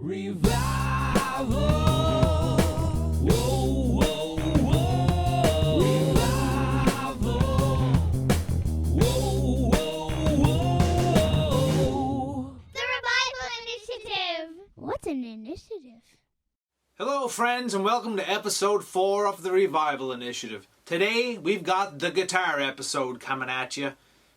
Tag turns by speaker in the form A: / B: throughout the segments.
A: Revival. Whoa, whoa, whoa. Revival. Whoa, whoa, whoa.
B: The Revival Initiative. What's an initiative?
C: Hello friends and welcome to episode 4 of the Revival Initiative. Today we've got the guitar episode coming at you.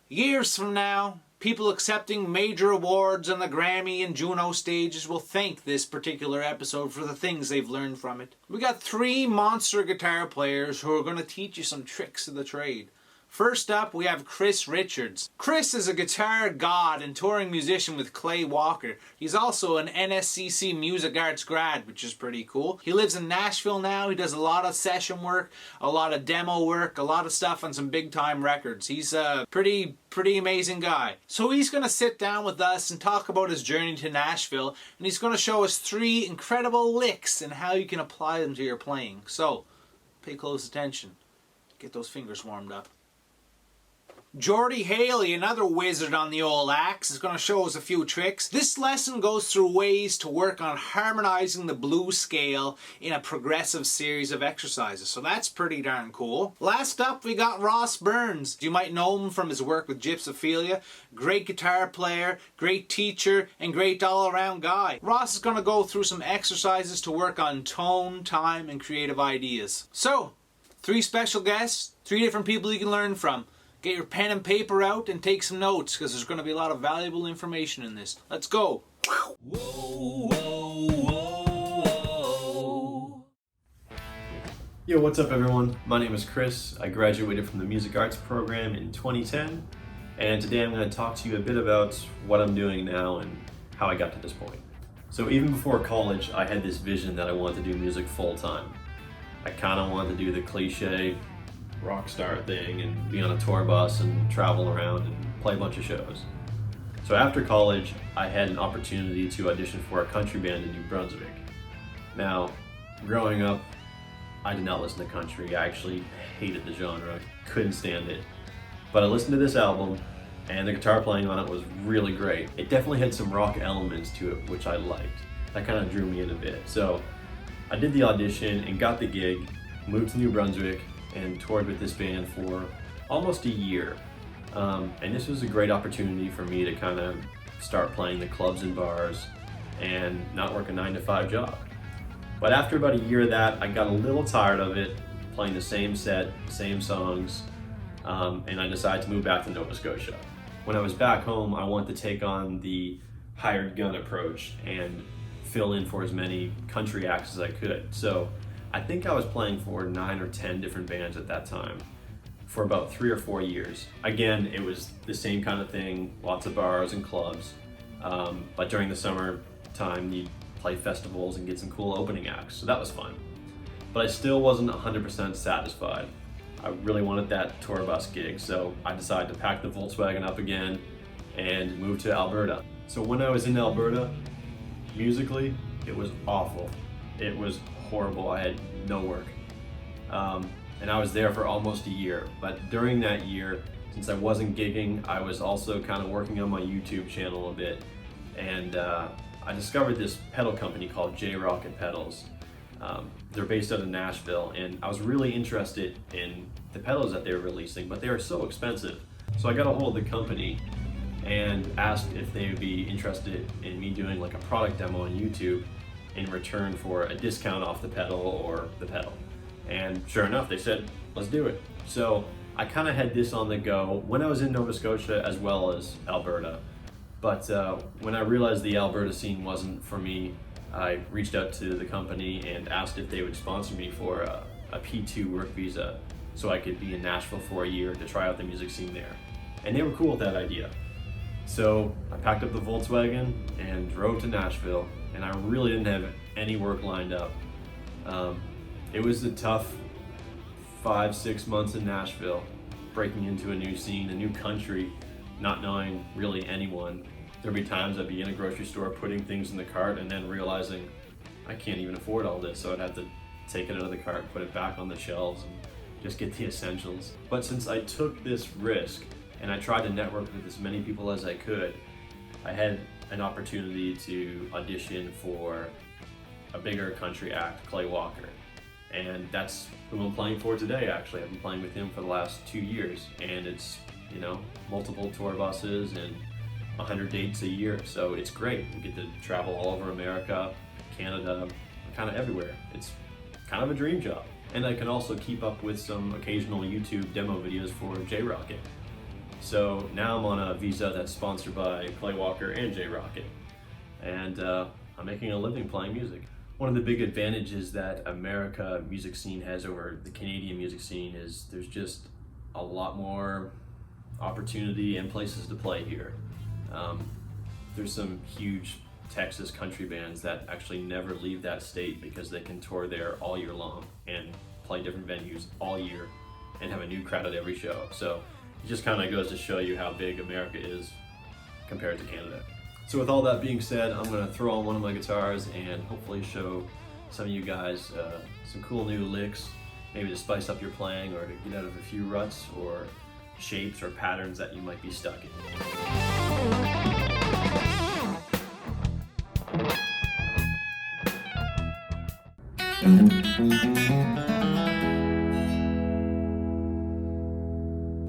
C: Years from now, people accepting major awards on the Grammy and Juno stages will thank this particular episode for the things they've learned from it. We got 3 monster guitar players who are going to teach you some tricks of the trade. First up, we have Kris Richards. Kris is a guitar god and touring musician with Clay Walker. He's also an NSCC Music Arts grad, which is pretty cool. He lives in Nashville now. He does a lot of session work, a lot of demo work, a lot of stuff on some big time records. He's a pretty amazing guy. So he's going to sit down with us and talk about his journey to Nashville, and he's going to show us 3 incredible licks and how you can apply them to your playing. So, pay close attention. Get those fingers warmed up. Geordie Haley, another wizard on the old axe, is going to show us a few tricks. This lesson goes through ways to work on harmonizing the blues scale in a progressive series of exercises, so that's pretty darn cool. Last up, we got Ross Burns. You might know him from his work with Gypsophilia. Great guitar player, great teacher, and great all-around guy. Ross is going to go through some exercises to work on tone, time, and creative ideas. So, 3 special guests, 3 different people you can learn from. Get your pen and paper out and take some notes because there's going to be a lot of valuable information in this. Let's go.
A: Whoa, whoa, whoa.
D: Yo, what's up everyone? My name is Kris. I graduated from the Music Arts program in 2010, and today I'm going to talk to you a bit about what I'm doing now and how I got to this point. So even before college, I had this vision that I wanted to do music full time. I kind of wanted to do the cliche rock star thing and be on a tour bus and travel around and play a bunch of shows. So after college, I had an opportunity to audition for a country band in New Brunswick. Now, growing up, I did not listen to country. I actually hated the genre, couldn't stand it. But I listened to this album and the guitar playing on it was really great. It definitely had some rock elements to it, which I liked. That kind of drew me in a bit. So I did the audition and got the gig, moved to New Brunswick, and toured with this band for almost a year. And this was a great opportunity for me to kind of start playing the clubs and bars and not work a 9-to-5 job. But after about a year of that, I got a little tired of it, playing the same set, same songs, and I decided to move back to Nova Scotia. When I was back home, I wanted to take on the hired gun approach and fill in for as many country acts as I could. So I think I was playing for 9 or 10 different bands at that time for about 3 or 4 years. Again, it was the same kind of thing, lots of bars and clubs, but during the summer time, you'd play festivals and get some cool opening acts, so that was fun. But I still wasn't 100% satisfied. I really wanted that tour bus gig, so I decided to pack the Volkswagen up again and move to Alberta. So when I was in Alberta, musically, it was awful. It was horrible. I had no work. And I was there for almost a year. But during that year, since I wasn't gigging, I was also kind of working on my YouTube channel a bit. And I discovered this pedal company called J Rocket Pedals. They're based out of Nashville, and I was really interested in the pedals that they were releasing, but they were so expensive. So I got a hold of the company and asked if they would be interested in me doing like a product demo on YouTube in return for a discount off the pedal or the pedal. And sure enough, they said, let's do it. So I kind of had this on the go when I was in Nova Scotia as well as Alberta. But when I realized the Alberta scene wasn't for me, I reached out to the company and asked if they would sponsor me for a P2 work visa so I could be in Nashville for a year to try out the music scene there. And they were cool with that idea. So I packed up the Volkswagen and drove to Nashville, and I really didn't have any work lined up. It was a tough 5-6 months in Nashville, breaking into a new scene, a new country, not knowing really anyone. There'd be times I'd be in a grocery store putting things in the cart and then realizing I can't even afford all this, so I'd have to take it out of the cart, put it back on the shelves, and just get the essentials. But since I took this risk and I tried to network with as many people as I could, I had an opportunity to audition for a bigger country act, Clay Walker. And that's who I'm playing for today, actually. I've been playing with him for the last 2 years, and it's, multiple tour buses and 100 dates a year, so it's great. We get to travel all over America, Canada, kind of everywhere. It's kind of a dream job. And I can also keep up with some occasional YouTube demo videos for J-Rocket. So now I'm on a visa that's sponsored by Clay Walker and J-Rocket, and I'm making a living playing music. One of the big advantages that America music scene has over the Canadian music scene is there's just a lot more opportunity and places to play here. There's some huge Texas country bands that actually never leave that state because they can tour there all year long and play different venues all year and have a new crowd at every show. So it just kind of goes to show you how big America is compared to Canada. So with all that being said, I'm going to throw on one of my guitars and hopefully show some of you guys some cool new licks, maybe to spice up your playing or to get out of a few ruts or shapes or patterns that you might be stuck in.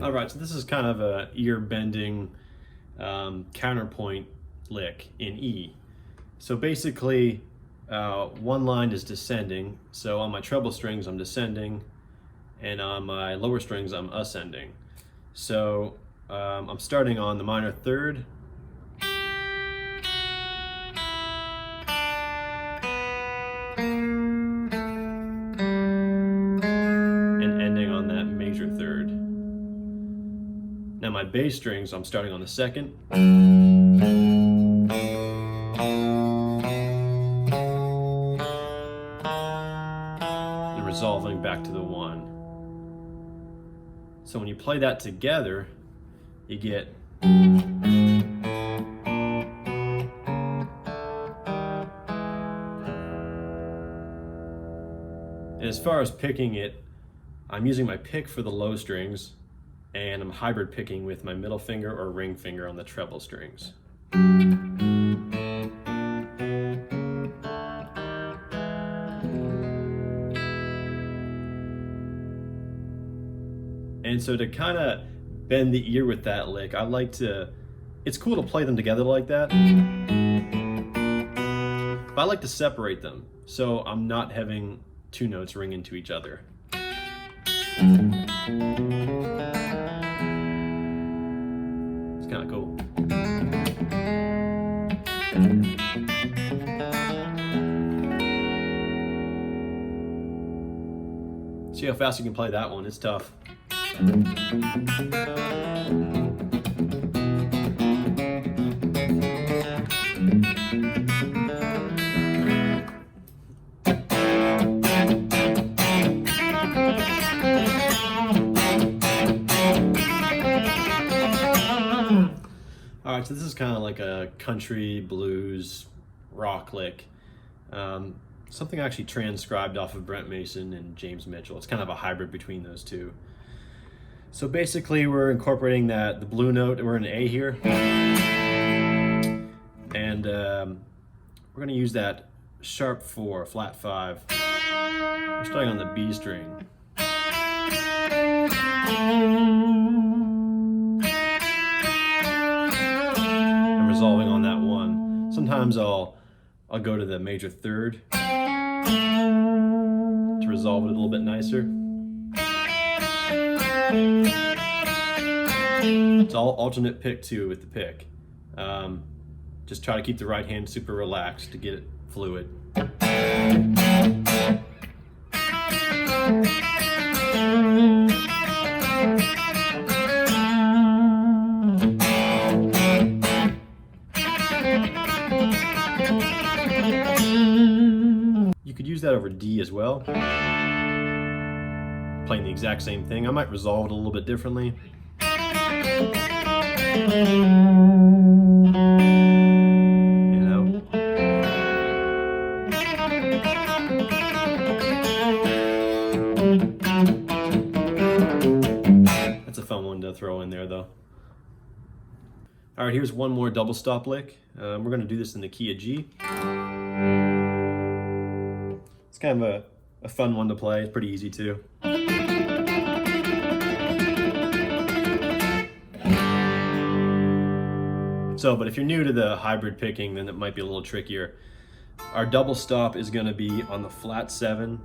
D: Alright, so this is kind of a ear-bending counterpoint lick in E. So basically, one line is descending, so on my treble strings I'm descending, and on my lower strings I'm ascending. So I'm starting on the minor third, and ending on that major third. Now my bass strings, I'm starting on the second, and resolving back to the one. So when you play that together, you get and as far as picking it, I'm using my pick for the low strings, and I'm hybrid picking with my middle finger or ring finger on the treble strings. And so to kind of bend the ear with that lick, it's cool to play them together like that, but I like to separate them so I'm not having two notes ring into each other. It's kind of cool. See how fast you can play that one, it's tough. Alright, so this is kind of like a country blues rock lick. Something I actually transcribed off of Brent Mason and James Mitchell. It's kind of a hybrid between those two. So basically we're incorporating the blue note, we're in A here. And we're going to use that sharp 4, flat 5. We're starting on the B string. And resolving on that 1. Sometimes I'll go to the major third to resolve it a little bit nicer. It's all alternate pick too with the pick. Just try to keep the right hand super relaxed to get it fluid. You could use that over D as well, playing the exact same thing. I might resolve it a little bit differently. That's a fun one to throw in there though. All right, here's one more double stop lick. We're going to do this in the key of G. It's kind of a fun one to play. It's pretty easy too. So, but if you're new to the hybrid picking, then it might be a little trickier. Our double stop is going to be on the flat 7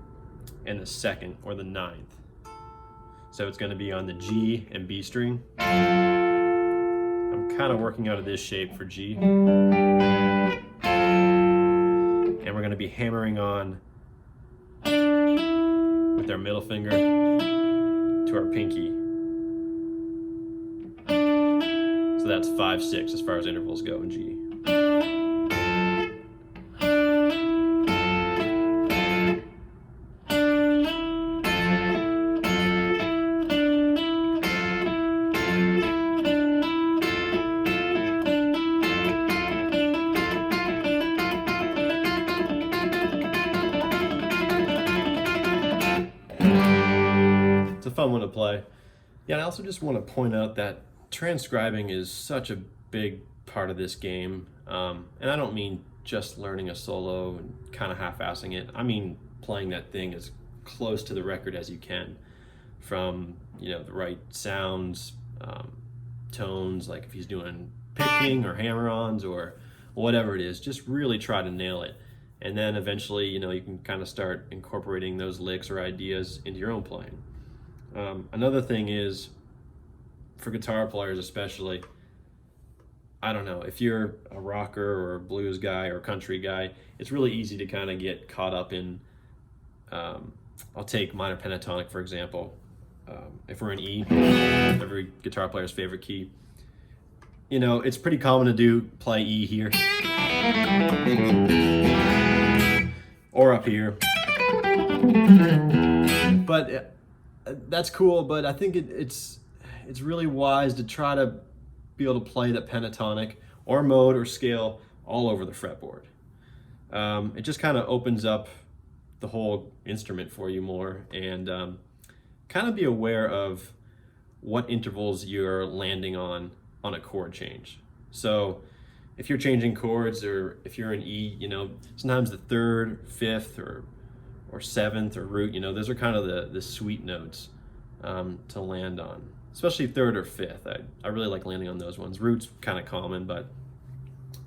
D: and the 2nd or the 9th. So it's going to be on the G and B string. I'm kind of working out of this shape for G. And we're going to be hammering on with our middle finger to our pinky. So that's 5, 6 as far as intervals go in G. It's a fun one to play. Yeah, and I also just want to point out that transcribing is such a big part of this game. And I don't mean just learning a solo and kind of half-assing it. I mean playing that thing as close to the record as you can, from, you know, the right sounds, tones, like if he's doing picking or hammer-ons or whatever it is, just really try to nail it. And then eventually, you know, you can kind of start incorporating those licks or ideas into your own playing. Another thing is, for guitar players especially, I don't know, if you're a rocker or a blues guy or a country guy, it's really easy to kind of get caught up in, I'll take minor pentatonic for example. If we're in E, every guitar player's favorite key, you know, it's pretty common to play E here. Or up here. But that's cool, but I think it's really wise to try to be able to play the pentatonic or mode or scale all over the fretboard. It just kind of opens up the whole instrument for you more, and kind of be aware of what intervals you're landing on a chord change. So if you're changing chords, or if you're in E, you know, sometimes the 3rd, 5th, or 7th, or root, you know, those are kind of the sweet notes to land on. Especially 3rd or 5th. I really like landing on those ones. Root's kind of common, but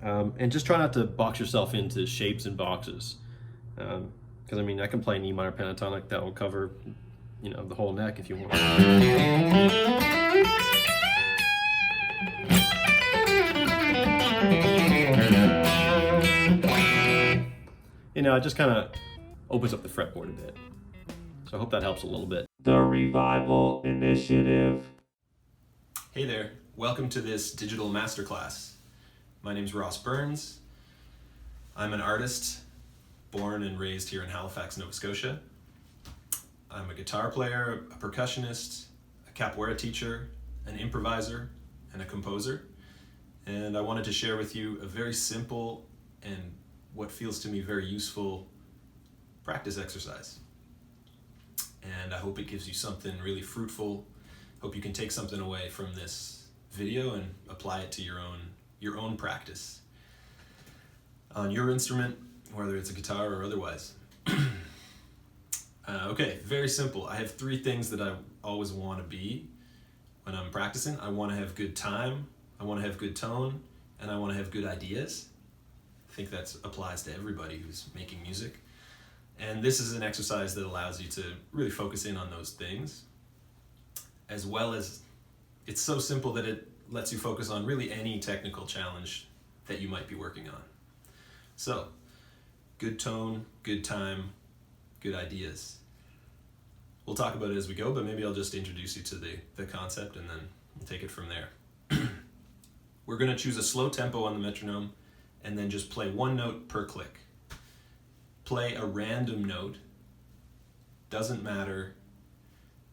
D: and just try not to box yourself into shapes and boxes. Because I mean, I can play an E minor pentatonic that will cover, you know, the whole neck if you want. You know, it just kind of opens up the fretboard a bit. So I hope that helps a little bit.
A: The Revival Initiative.
E: Hey there, welcome to this digital masterclass. My name's Ross Burns. I'm an artist, born and raised here in Halifax, Nova Scotia. I'm a guitar player, a percussionist, a capoeira teacher, an improviser, and a composer. And I wanted to share with you a very simple and what feels to me very useful practice exercise. And I hope it gives you something really fruitful. Hope you can take something away from this video and apply it to your own practice on your instrument, whether it's a guitar or otherwise. Okay, very simple. I have 3 things that I always want to be when I'm practicing. I want to have good time, I want to have good tone, and I want to have good ideas. I think that applies to everybody who's making music. And this is an exercise that allows you to really focus in on those things, as well as it's so simple that it lets you focus on really any technical challenge that you might be working on. So, good tone, good time, good ideas. We'll talk about it as we go, but maybe I'll just introduce you to the concept and then we'll take it from there. We're going to choose a slow tempo on the metronome and then just play 1 note per click. Play a random note. Doesn't matter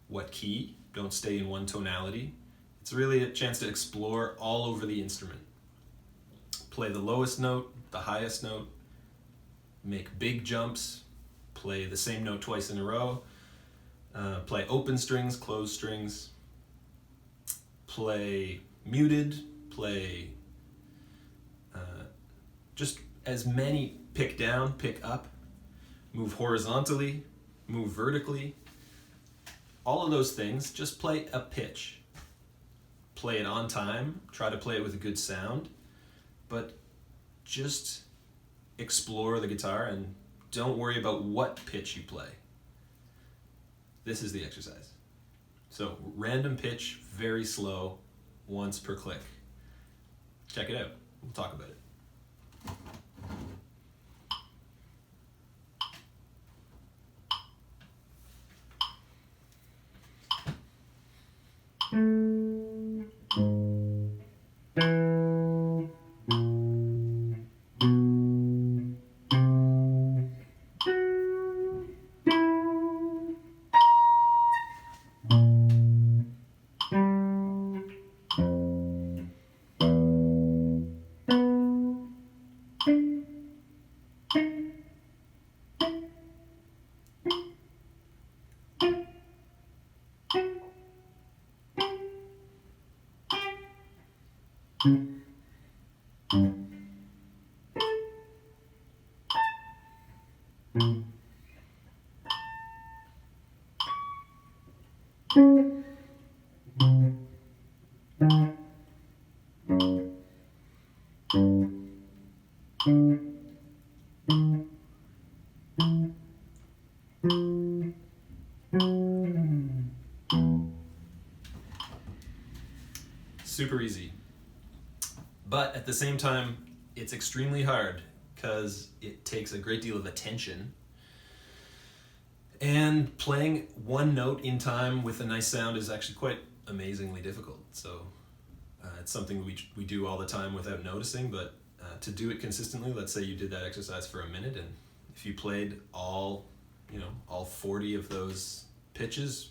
E: what key. Don't stay in one tonality. It's really a chance to explore all over the instrument. Play the lowest note, the highest note, make big jumps, play the same note twice in a row, play open strings, closed strings, play muted, play just as many pick down, pick up, move horizontally, move vertically. All of those things, just play a pitch. Play it on time, try to play it with a good sound, but just explore the guitar and don't worry about what pitch you play. This is the exercise. So random pitch, very slow, once per click. Check it out. We'll talk about it. Super easy. But at the same time, it's extremely hard because it takes a great deal of attention. And playing one note in time with a nice sound is actually quite amazingly difficult. So it's something we do all the time without noticing, but to do it consistently, let's say you did that exercise for a minute, and if you played all 40 of those pitches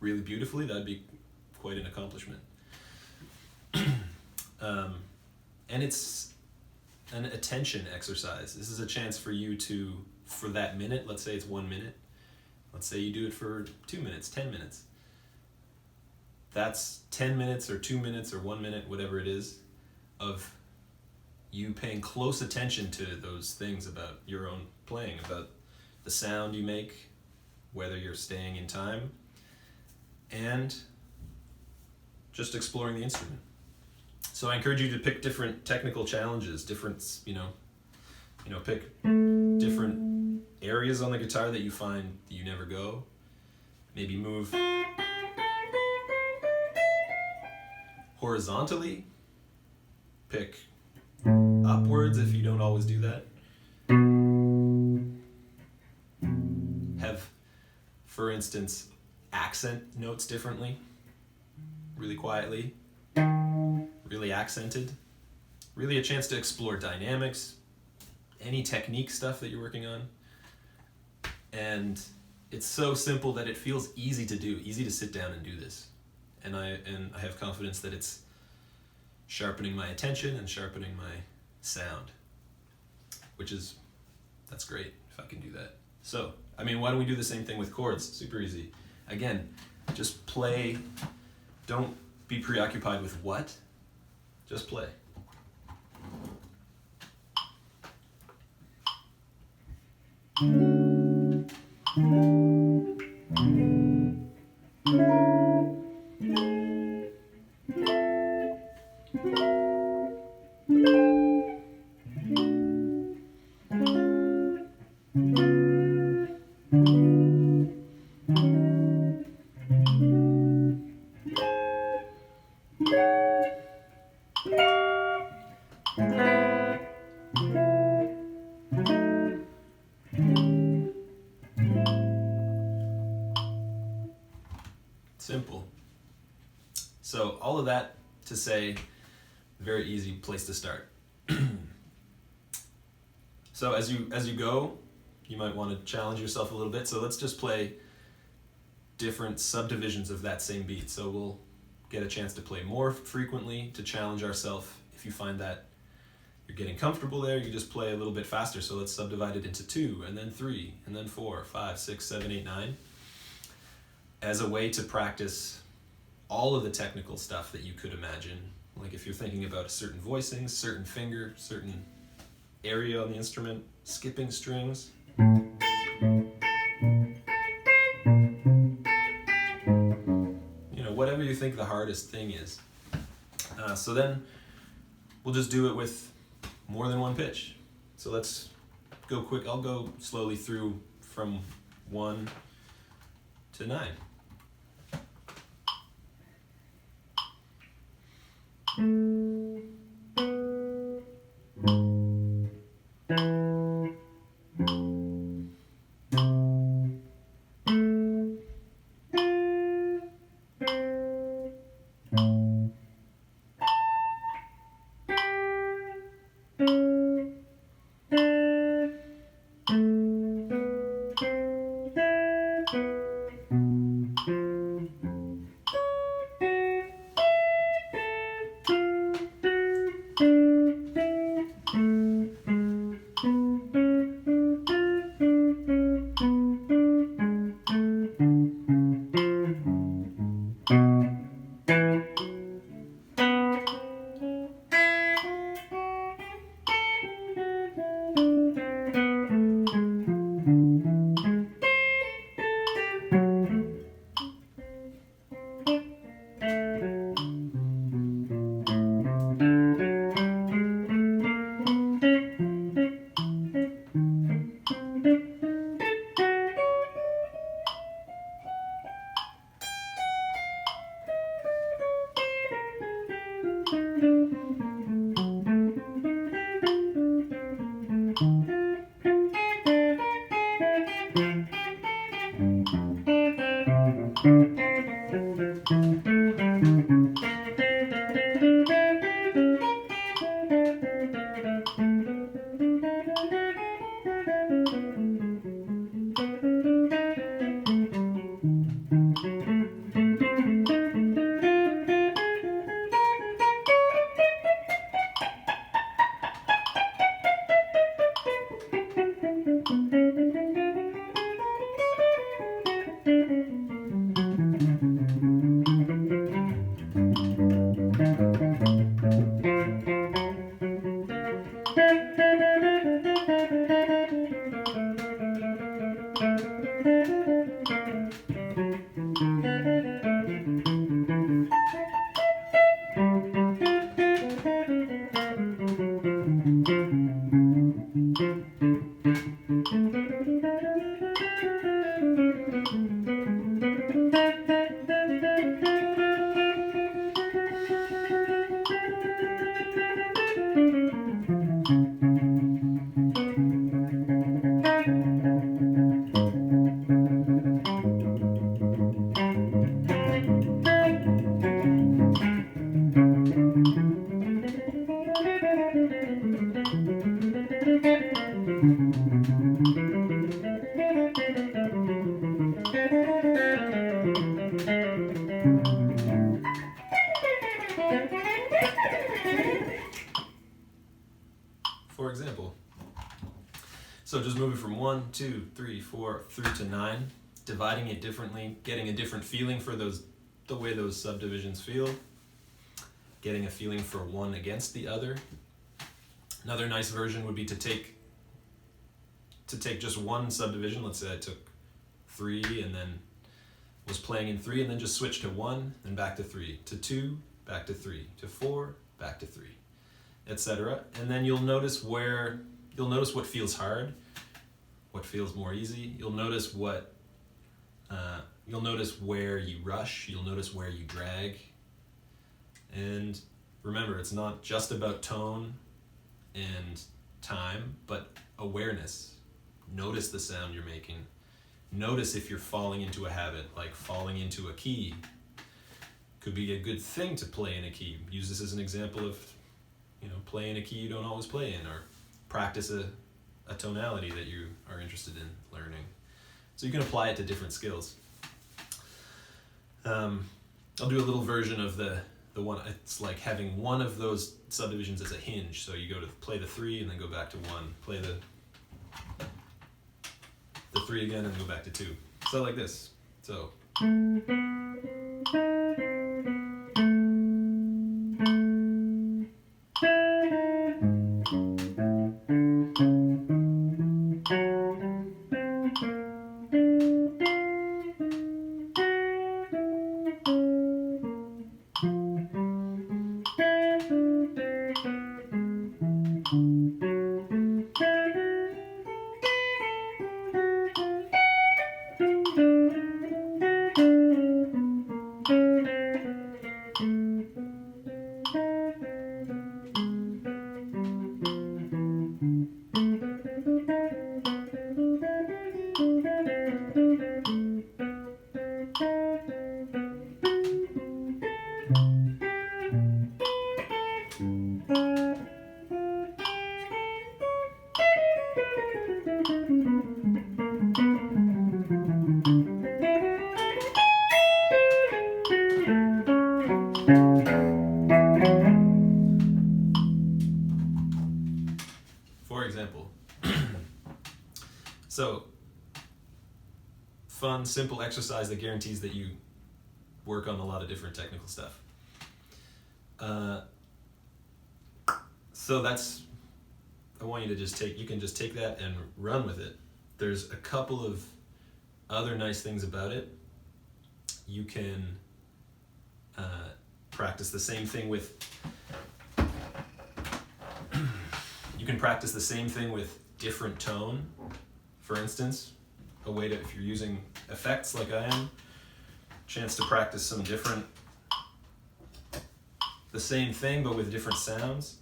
E: really beautifully, that'd be quite an accomplishment. And it's an attention exercise. This is a chance for you to, for that minute, let's say it's 1 minute, let's say you do it for 2 minutes, 10 minutes. That's 10 minutes or 2 minutes or 1 minute, whatever it is, of you paying close attention to those things about your own playing, about the sound you make, whether you're staying in time, and just exploring the instrument. So I encourage you to pick different technical challenges, different, pick different areas on the guitar that you find that you never go. Maybe move horizontally. Pick upwards if you don't always do that. Have, for instance, accent notes differently, really quietly, really accented. Really a chance to explore dynamics, any technique stuff that you're working on. And it's so simple that it feels easy to do, easy to sit down and do this. And I have confidence that it's sharpening my attention and sharpening my sound, that's great if I can do that. So, why don't we do the same thing with chords? Super easy. Again, just play. Don't be preoccupied with what. Just play. Simple. So all of that to say, very easy place to start. So as you go, you might want to challenge yourself a little bit. So let's just play different subdivisions of that same beat. So we'll get a chance to play more frequently to challenge ourselves. If you find that you're getting comfortable there, you just play a little bit faster. So let's subdivide it into 2, and then 3, and then 4, 5, 6, 7, 8, 9. As a way to practice all of the technical stuff that you could imagine. Like if you're thinking about a certain voicing, certain finger, certain area on the instrument, skipping strings. Whatever you think the hardest thing is. So then we'll just do it with more than one pitch. So let's go quick. I'll go slowly through from 1 to 9. For example, so just moving from 1, 2, 3, 4 through to 9, dividing it differently, getting a different feeling for the way those subdivisions feel, getting a feeling for one against the other. Another nice version would be to take just one subdivision. Let's say I took 3 and then was playing in 3 and then just switch to 1, then back to 3, to 2, back to 3, to 4, back to 3, etc. And then you'll notice what feels hard, what feels more easy. You'll notice where you rush, you'll notice where you drag. And remember, it's not just about tone and time, but awareness. Notice the sound you're making. Notice if you're falling into a habit, like falling into a key. Could be a good thing to play in a key. Use this as an example of, play in a key you don't always play in, or practice a tonality that you are interested in learning. So you can apply it to different skills. I'll do a little version of the one. It's like having one of those subdivisions as a hinge. So you go to play the 3 and then go back to 1. Play the 3 again and go back to 2. So like this. So. So, fun, simple exercise that guarantees that you work on a lot of different technical stuff. So that's, I want you to you can just take that and run with it. There's a couple of other nice things about it. You can practice the same thing with different tone. For instance, a way to, if you're using effects like I am, chance to practice some different, the same thing but with different sounds.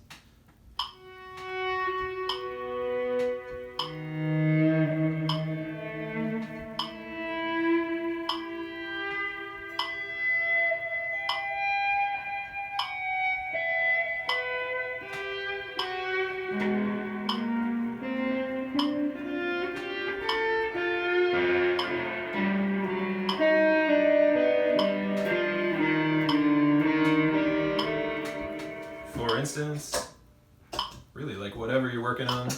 E: For instance, really like whatever you're working on.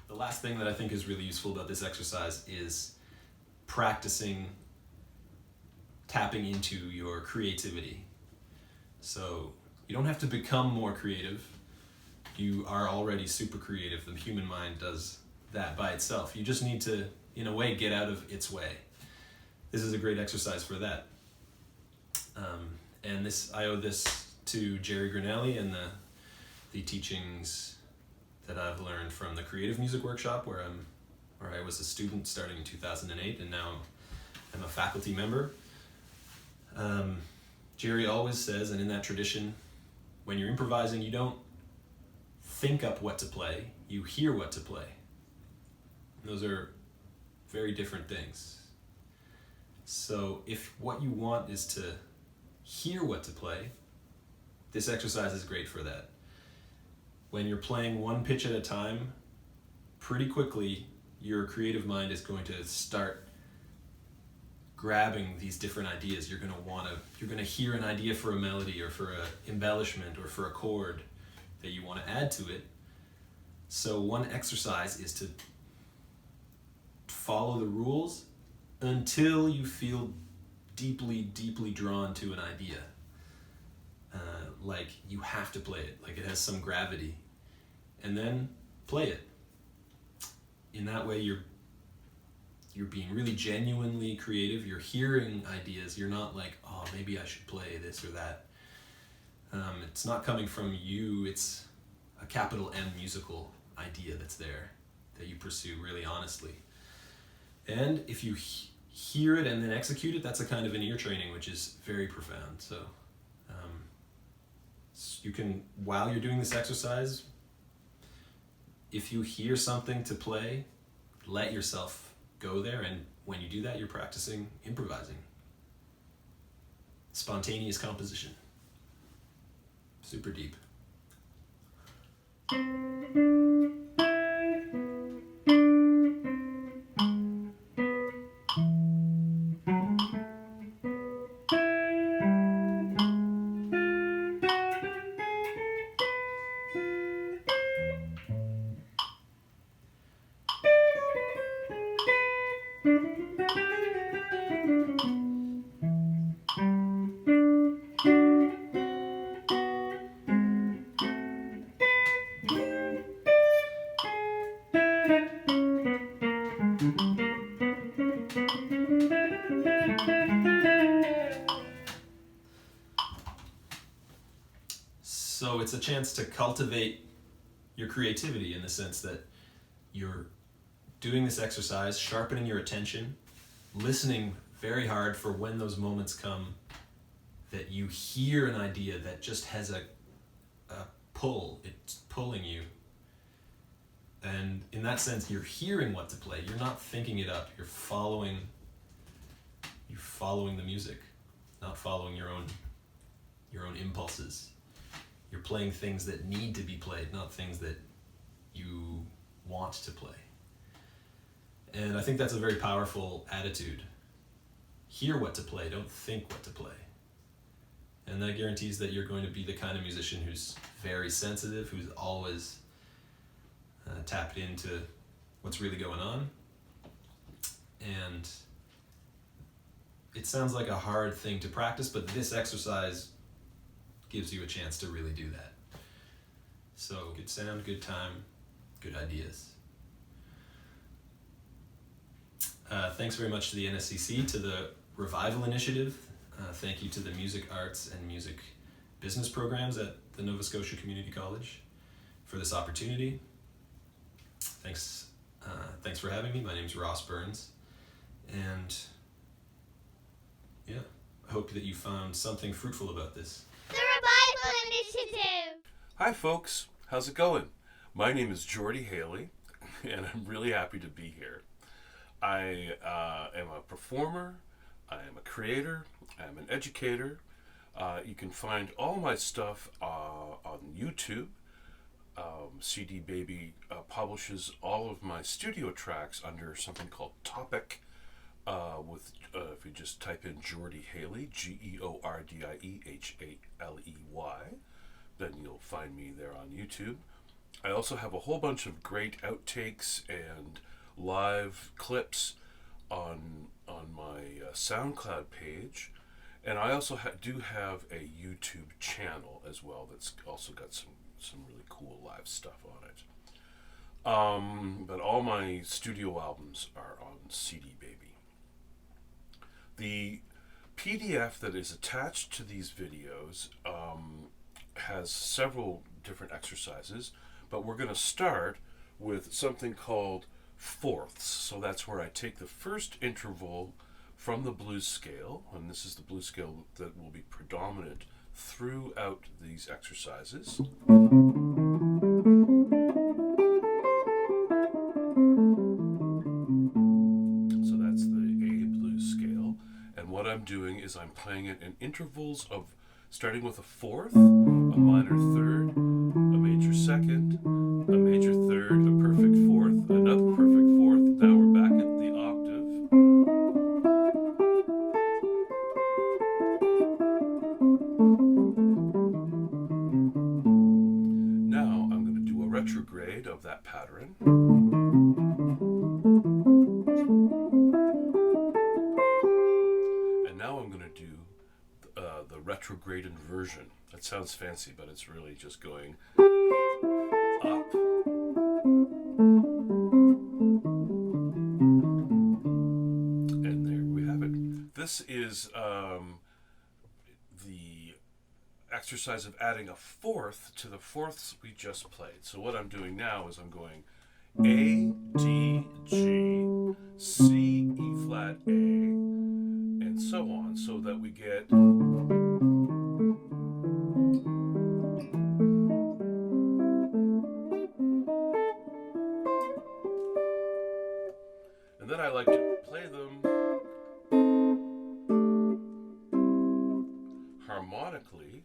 E: The last thing that I think is really useful about this exercise is practicing tapping into your creativity. So you don't have to become more creative. You are already super creative. The human mind does that by itself. You just need to, in a way, get out of its way. This is a great exercise for that. And I owe this to Jerry Grinelli and the teachings that I've learned from the Creative Music Workshop, where I was a student starting in 2008, and now I'm a faculty member. Jerry always says, and in that tradition, when you're improvising, you don't think up what to play, you hear what to play. And those are very different things. So if what you want is to hear what to play, this exercise is great for that. When you're playing one pitch at a time, pretty quickly your creative mind is going to start grabbing these different ideas. You're going to hear an idea for a melody or for an embellishment or for a chord that you want to add to it. So one exercise is to follow the rules until you feel deeply, deeply drawn to an idea. Like you have to play it, like it has some gravity, and then play it. In that way, you're being really genuinely creative. You're hearing ideas. You're not like, oh, maybe I should play this or that. It's not coming from you. It's a capital M musical idea that's there that you pursue really honestly. And if you hear it and then execute it, that's a kind of an ear training, which is very profound. So you can, while you're doing this exercise, if you hear something to play, let yourself go there, and when you do that, you're practicing improvising. Spontaneous composition. Super deep. So it's a chance to cultivate your creativity in the sense that you're doing this exercise, sharpening your attention, listening very hard for when those moments come that you hear an idea that just has a pull. It's pulling you. And in that sense, you're hearing what to play. You're not thinking it up. You're following the music. not following your own impulses. You're playing things that need to be played, not things that you want to play. And I think that's a very powerful attitude. Hear what to play, don't think what to play. And that guarantees that you're going to be the kind of musician who's very sensitive, who's always tapped into what's really going on. And it sounds like a hard thing to practice, but this exercise gives you a chance to really do that. So good sound, good time, good ideas. Thanks very much to the NSCC, to the Revival Initiative. Thank you to the Music Arts and Music Business programs at the Nova Scotia Community College for this opportunity. Thanks for having me. My name's Ross Burns. And yeah, I hope that you found something fruitful about this.
B: The Revival Initiative!
F: Hi folks, how's it going? My name is Geordie Haley, and I'm really happy to be here. I am a performer, I am a creator, I am an educator. You can find all my stuff on YouTube. CD Baby publishes all of my studio tracks under something called Topic. If you just type in Geordie Haley, GeordiehAley, then you'll find me there on YouTube. I also have a whole bunch of great outtakes and live clips on my SoundCloud page, and I also do have a YouTube channel as well that's also got some really cool live stuff on it. But all my studio albums are on CD Baby. The PDF that is attached to these videos has several different exercises, but we're going to start with something called fourths. So that's where I take the first interval from the blues scale, and this is the blues scale that will be predominant throughout these exercises. So that's the A blues scale, and what I'm doing is I'm playing it in intervals of starting with a fourth, a minor third, a major second, a major third, a perfect fourth, another perfect fourth. Now we're back at the octave. Now I'm going to do a retrograde of that pattern. And now I'm going to do the retrograde inversion. That sounds fancy, but it's really just going up. And there we have it. This is the exercise of adding a fourth to the fourths we just played. So what I'm doing now is I'm going A, D, G, C, E flat, A, and so on, so that we get and then I like to play them harmonically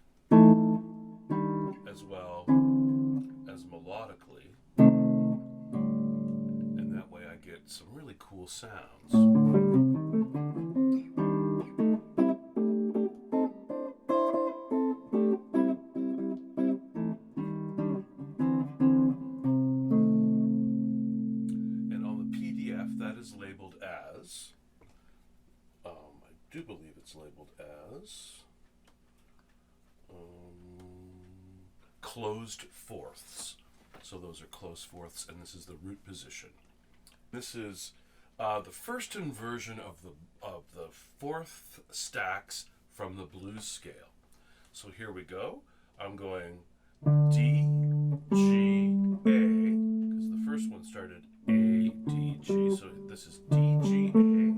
F: as well as melodically, and that way I get some really cool sounds. Is labeled as, I do believe it's labeled as closed fourths. So those are closed fourths, and this is the root position. This is the first inversion of the fourth stacks from the blues scale. So here we go. I'm going D, G, A, because the first one started A, D, G, so this is D, G, A. Then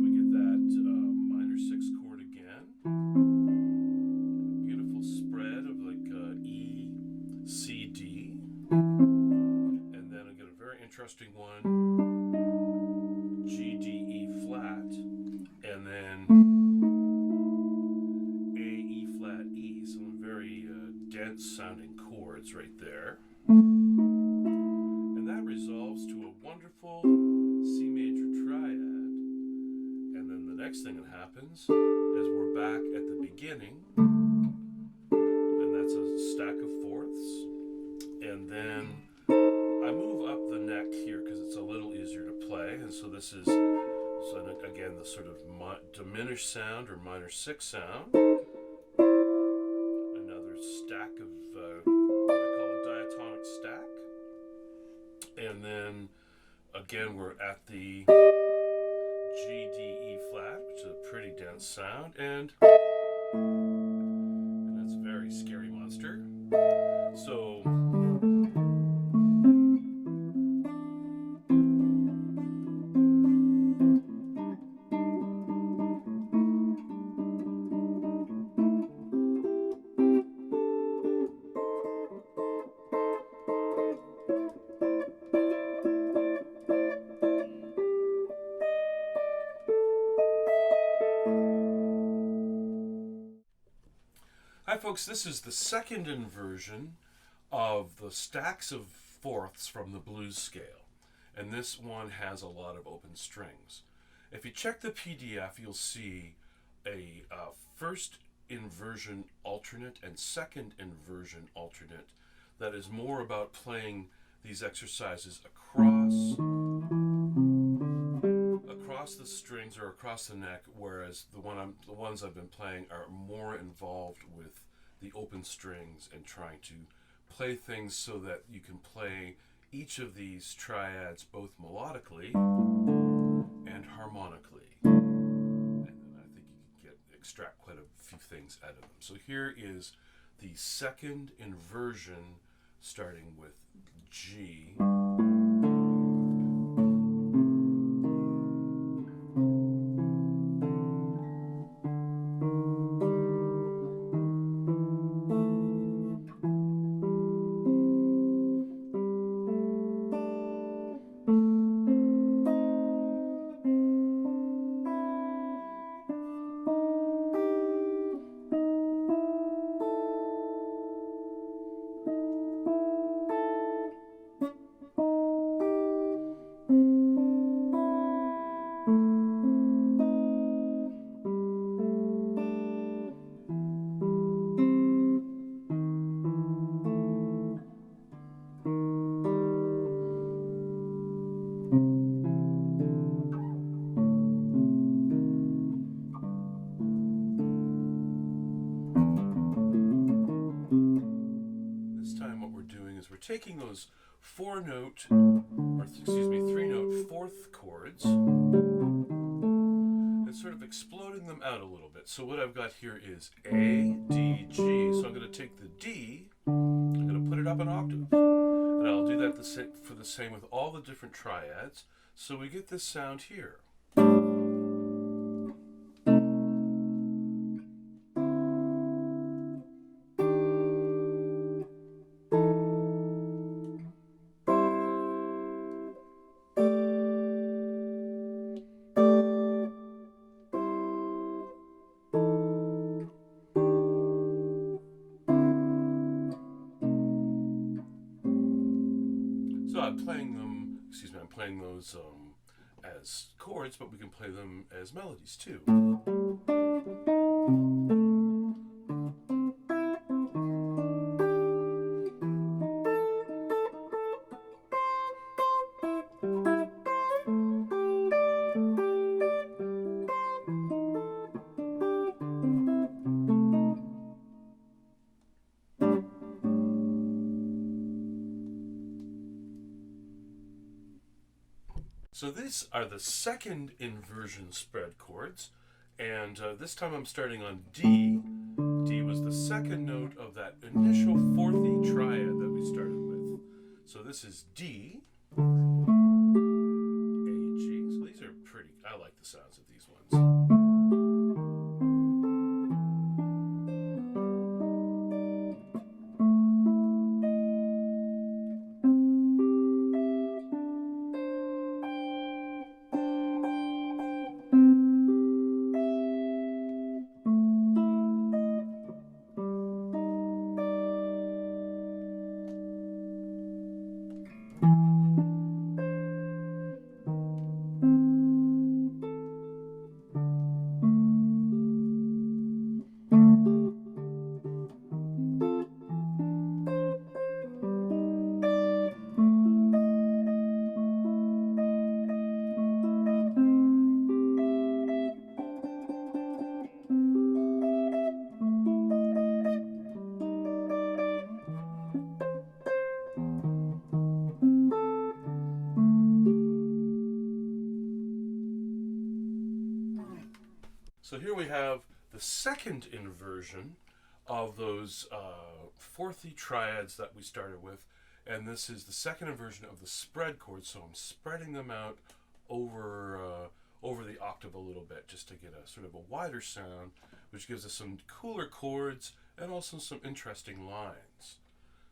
F: we get that minor sixth chord again. A beautiful spread of like E, C, D. And then I get a very interesting one, G, D, E flat. next thing that happens is we're back at the beginning, and that's a stack of fourths. And then I move up the neck here because it's a little easier to play, and so this is, again, the sort of diminished sound or minor sixth sound. Another stack of what I call a diatonic stack. And then again we're at the G, D, E flat, which is a pretty dense sound, and that's a very scary monster. So hi folks, this is the second inversion of the stacks of fourths from the blues scale, and this one has a lot of open strings. If you check the PDF, you'll see a first inversion alternate and second inversion alternate that is more about playing these exercises across the strings or across the neck, whereas the ones I've been playing are more involved with the open strings and trying to play things so that you can play each of these triads both melodically and harmonically. And then I think you can extract quite a few things out of them. So here is the second inversion starting with G. Taking those three-note fourth chords and sort of exploding them out a little bit. So what I've got here is A, D, G. So I'm going to take the D, I'm going to put it up an octave, and I'll do that for the same with all the different triads. So we get this sound here. I'm playing those as chords, but we can play them as melodies too. So these are the second inversion spread chords, and this time I'm starting on D. D was the second note of that initial fourthy triad that we started with. So this is D, A, G. So these are pretty, I like the sounds of these ones. So here we have the second inversion of those fourthy triads that we started with, and this is the second inversion of the spread chords. So I'm spreading them out over the octave a little bit, just to get a sort of a wider sound, which gives us some cooler chords and also some interesting lines.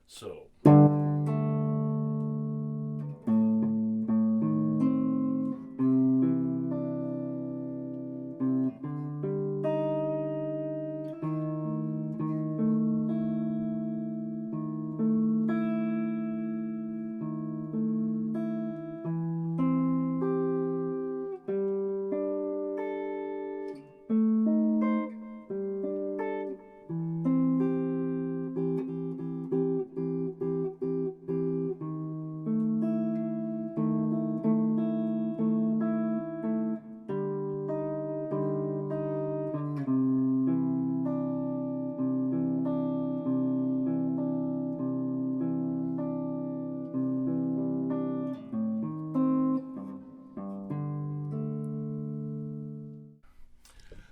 F: So.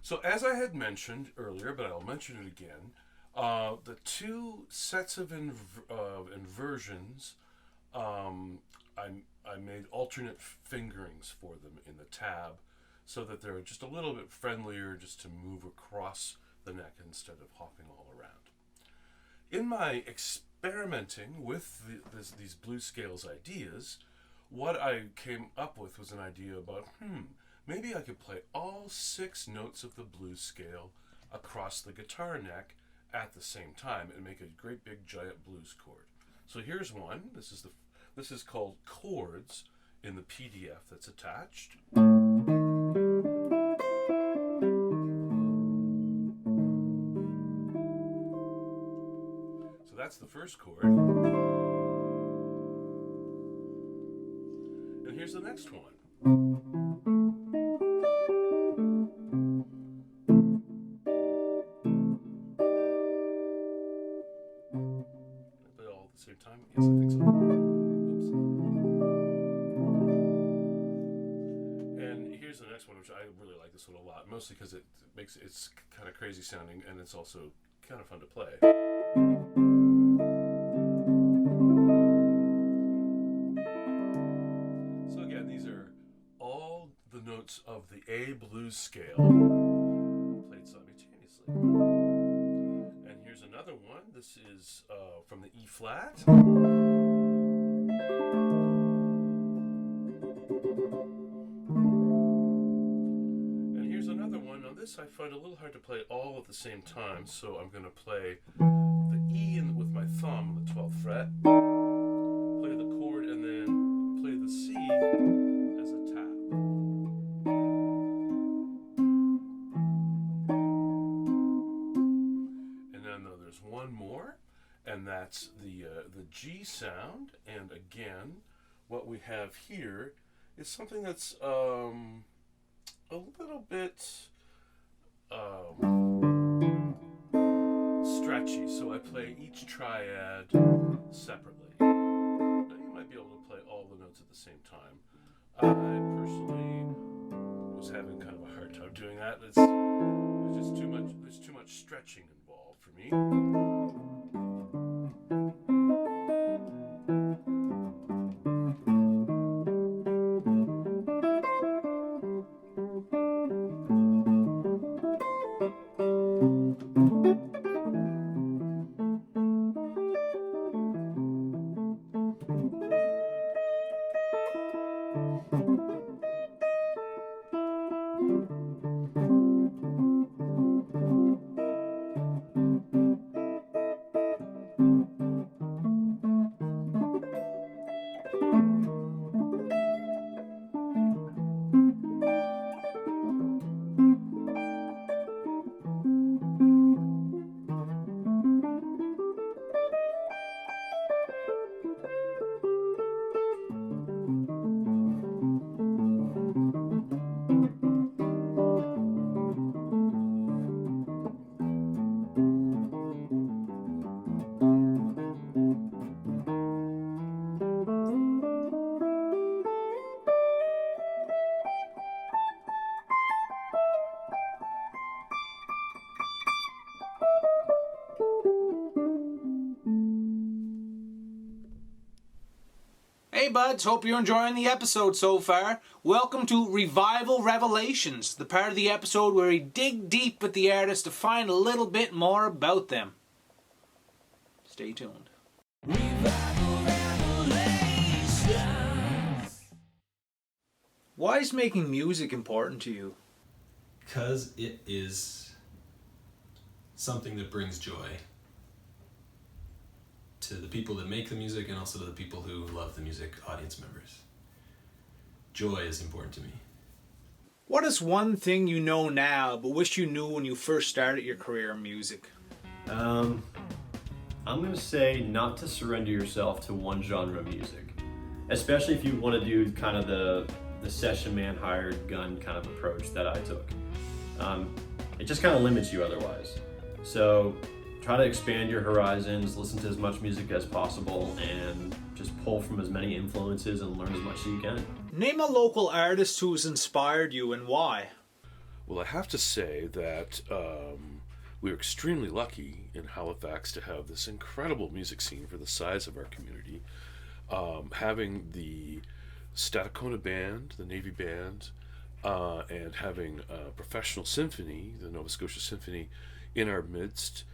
F: So as I had mentioned earlier, but I'll mention it again, the two sets of inversions, I made alternate fingerings for them in the tab so that they're just a little bit friendlier just to move across the neck instead of hopping all around. In my experimenting with these blues scales ideas, what I came up with was an idea about, maybe I could play all 6 notes of the blues scale across the guitar neck at the same time and make a great big giant blues chord. So here's one. This is called Chords in the PDF that's attached. So that's the first chord. And here's the next one. Same time? Yes, I think so. Oops. And here's the next one, which I really like this one a lot, mostly because it's kind of crazy sounding and it's also kind of fun to play. So again, these are all the notes of the A blues scale played simultaneously. And here's another one. This is from the E flat. And here's another one. Now this I find a little hard to play all at the same time, so I'm going to play the E with my thumb on the 12th fret, play the chord, and then play the C as a tap. There's one more, and that's the G sound. And again, what we have here is something that's a little bit stretchy. So I play each triad separately. Now you might be able to play all the notes at the same time. I personally was having kind of a hard time doing that. There's just too much. There's too much stretching involved for me.
C: buds, hope you're enjoying the episode so far. Welcome to Revival Revelations, the part of the episode where we dig deep with the artist to find a little bit more about them. Stay tuned. Why is making music important to you?
E: Because it is something that brings joy to the people that make the music and also to the people who love the music, audience members. Joy is important to me.
C: What is one thing you know now but wish you knew when you first started your career in music?
D: I'm going to say not to surrender yourself to one genre of music, especially if you want to do kind of the session man hired gun kind of approach that I took. It just kind of limits you otherwise. So try to expand your horizons, listen to as much music as possible, and just pull from as many influences and learn as much as you can.
C: Name a local artist who has inspired you and why.
F: Well, I have to say that we're extremely lucky in Halifax to have this incredible music scene for the size of our community. Having the Statacona Band, the Navy Band, and having a professional symphony, the Nova Scotia Symphony, in our midst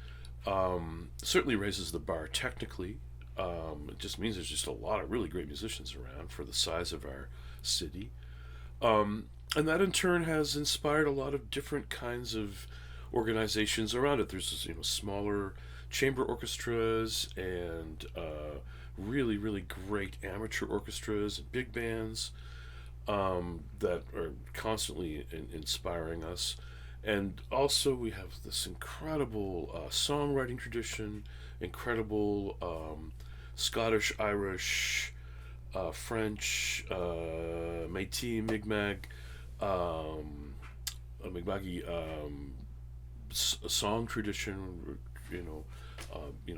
F: certainly raises the bar technically. It just means there's just a lot of really great musicians around for the size of our city. And that in turn has inspired a lot of different kinds of organizations around it. There's smaller chamber orchestras and really, really great amateur orchestras and big bands that are constantly inspiring us. And also we have this incredible songwriting tradition, incredible Scottish, Irish, French, Métis, Mi'kmaq, Mi'kmaqi song tradition,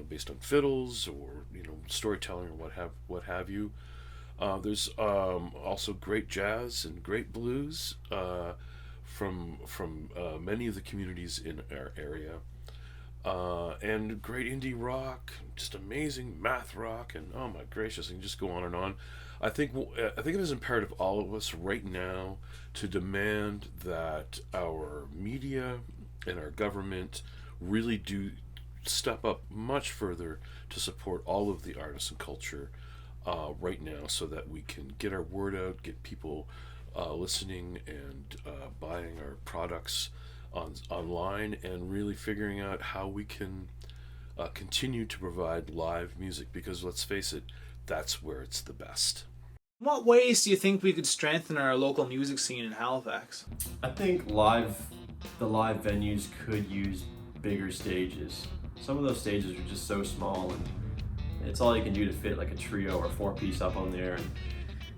F: based on fiddles or storytelling or what have you. There's also great jazz and great blues from many of the communities in our area, and great indie rock, just amazing math rock, and oh my gracious, I can just go on and on. I think it is imperative all of us right now to demand that our media and our government really do step up much further to support all of the artists and culture right now, so that we can get our word out, get people listening and buying our products online, and really figuring out how we can continue to provide live music, because let's face it, that's where it's the best.
C: In what ways do you think we could strengthen our local music scene in Halifax?
D: I think the live venues could use bigger stages. Some of those stages are just so small, and it's all you can do to fit like a trio or 4-piece up on there, and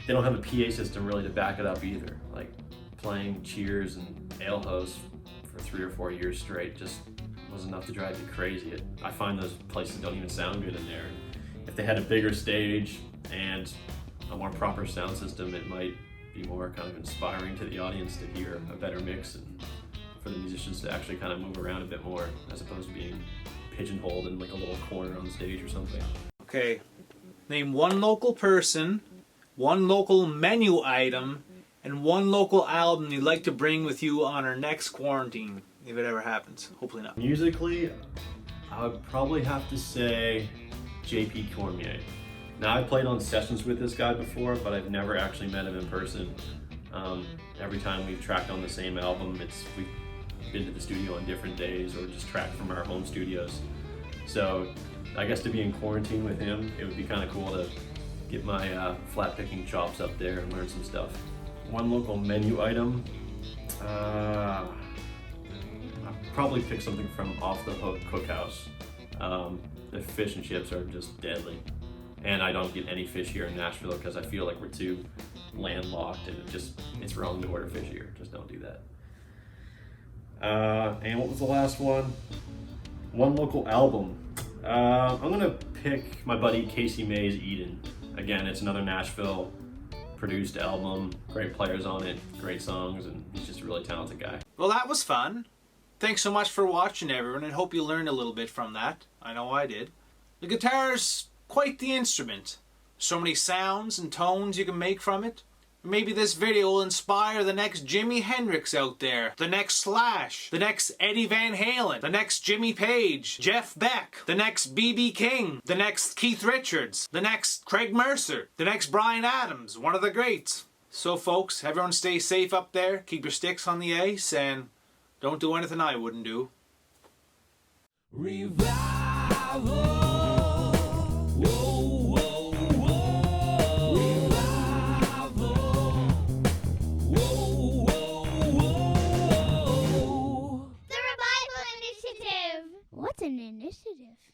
D: they don't have a PA system really to back it up either. Like playing Cheers and Ale House for 3 or 4 years straight just was enough to drive me crazy. I find those places don't even sound good in there. If they had a bigger stage and a more proper sound system, it might be more kind of inspiring to the audience to hear a better mix, and for the musicians to actually kind of move around a bit more, as opposed to being pigeonholed in like a little corner on stage or something.
C: Okay, name one local person, one local menu item, and one local album you'd like to bring with you on our next quarantine, if it ever happens. Hopefully not.
D: Musically, I would probably have to say J.P. Cormier. Now, I played on sessions with this guy before, but I've never actually met him in person. Every time we've tracked on the same album, we've been to the studio on different days or just tracked from our home studios. So I guess to be in quarantine with him, it would be kind of cool to get my flat picking chops up there and learn some stuff. One local menu item, I'd probably pick something from Off the Hook Cookhouse. The fish and chips are just deadly. And I don't get any fish here in Nashville because I feel like we're too landlocked, and it's wrong to order fish here. Just don't do that. And what was the last one? One local album. I'm gonna pick my buddy Casey May's Eden. Again, it's another Nashville produced album. Great players on it, great songs, and he's just a really talented guy.
C: Well, that was fun. Thanks so much for watching, everyone, and hope you learned a little bit from that. I know I did. The guitar's quite the instrument. So many sounds and tones you can make from it. Maybe this video will inspire the next Jimi Hendrix out there, the next Slash, the next Eddie Van Halen, the next Jimmy Page, Jeff Beck, the next B.B. King, the next Keith Richards, the next Craig Mercer, the next Bryan Adams, one of the greats. So folks, everyone stay safe up there, keep your sticks on the ice, and don't do anything I wouldn't do.
B: What's an initiative?